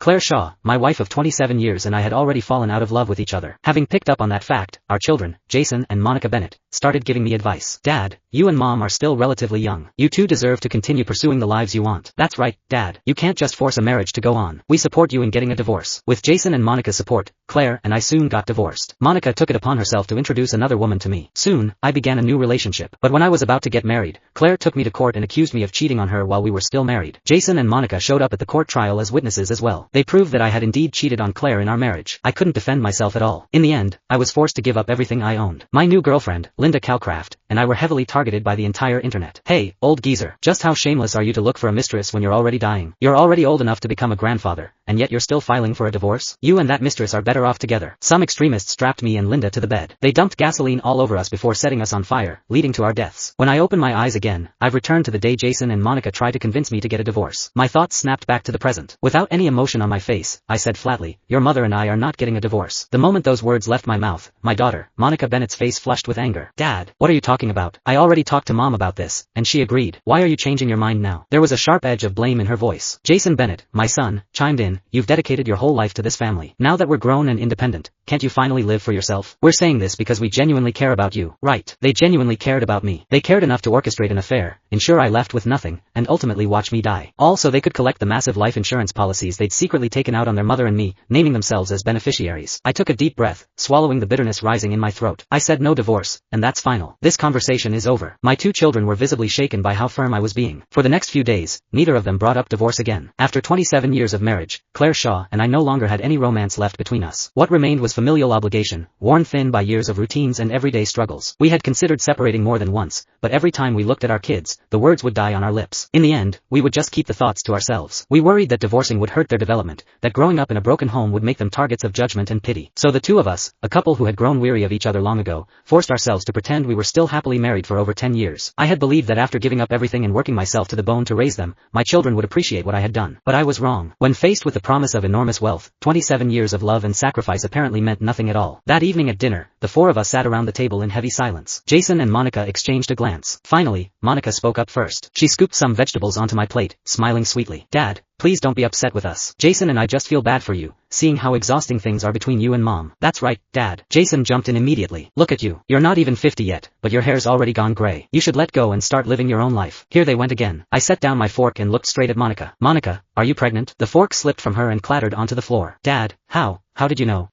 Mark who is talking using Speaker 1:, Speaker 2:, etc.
Speaker 1: Claire Shaw, my wife of 27 years, and I had already fallen out of love with each other. Having picked up on that fact, our children, Jason and Monica Bennett, started giving me advice. Dad, you and Mom are still relatively young. You two deserve to continue pursuing the lives you want. That's right, Dad. You can't just force a marriage to go on. We support you in getting a divorce. With Jason and Monica's support, Claire and I soon got divorced. Monica took it upon herself to introduce another woman to me. Soon, I began a new relationship. But when I was about to get married, Claire took me to court and accused me of cheating on her while we were still married. Jason and Monica showed up at the court trial as witnesses as well. They proved that I had indeed cheated on Claire in our marriage. I couldn't defend myself at all. In the end, I was forced to give up everything I owned. My new girlfriend, Linda Calcraft, and I were heavily targeted by the entire internet. Hey, old geezer, just how shameless are you to look for a mistress when you're already dying? You're already old enough to become a grandfather, and yet you're still filing for a divorce? You and that mistress are better off together. Some extremists strapped me and Linda to the bed. They dumped gasoline all over us before setting us on fire, leading to our deaths. When I open my eyes again, I've returned to the day Jason and Monica tried to convince me to get a divorce. My thoughts snapped back to the present. Without any emotion on my face, I said flatly, your mother and I are not getting a divorce. The moment those words left my mouth, my daughter, Monica Bennett's face flushed with anger. Dad, what are you talking about? I already talked to Mom about this, and she agreed. Why are you changing your mind now? There was a sharp edge of blame in her voice. Jason Bennett, my son, chimed in, you've dedicated your whole life to this family. Now that we're grown and independent, can't you finally live for yourself? We're saying this because we genuinely care about you. Right. They genuinely cared about me. They cared enough to orchestrate an affair, ensure I left with nothing, and ultimately watch me die. All so they could collect the massive life insurance policies they'd secretly taken out on their mother and me, naming themselves as beneficiaries. I took a deep breath, swallowing the bitterness rising in my throat. I said no divorce, and that's final. This conversation is over. My two children were visibly shaken by how firm I was being. For the next few days, neither of them brought up divorce again. After 27 years of marriage, Claire Shaw and I no longer had any romance left between us. What remained was familial obligation, worn thin by years of routines and everyday struggles. We had considered separating more than once, but every time we looked at our kids, the words would die on our lips. In the end, we would just keep the thoughts to ourselves. We worried that divorcing would hurt their development, that growing up in a broken home would make them targets of judgment and pity. So the two of us, a couple who had grown weary of each other long ago, forced ourselves to pretend we were still happily married for over 10 years. I had believed that after giving up everything and working myself to the bone to raise them, my children would appreciate what I had done. But I was wrong. When faced with the promise of enormous wealth, 27 years of love and sacrifice apparently meant nothing at all. That evening at dinner, the four of us sat around the table in heavy silence. Jason and Monica exchanged a glance. Finally, Monica spoke up first. She scooped some vegetables onto my plate, smiling sweetly. Dad, please don't be upset with us. Jason and I just feel bad for you, seeing how exhausting things are between you and Mom. That's right, Dad. Jason jumped in immediately. Look at you. You're not even 50 yet, but your hair's already gone gray. You should let go and start living your own life. Here they went again. I set down my fork and looked straight at Monica. Monica, are you pregnant? The fork slipped from her and clattered onto the floor. Dad, how did you know?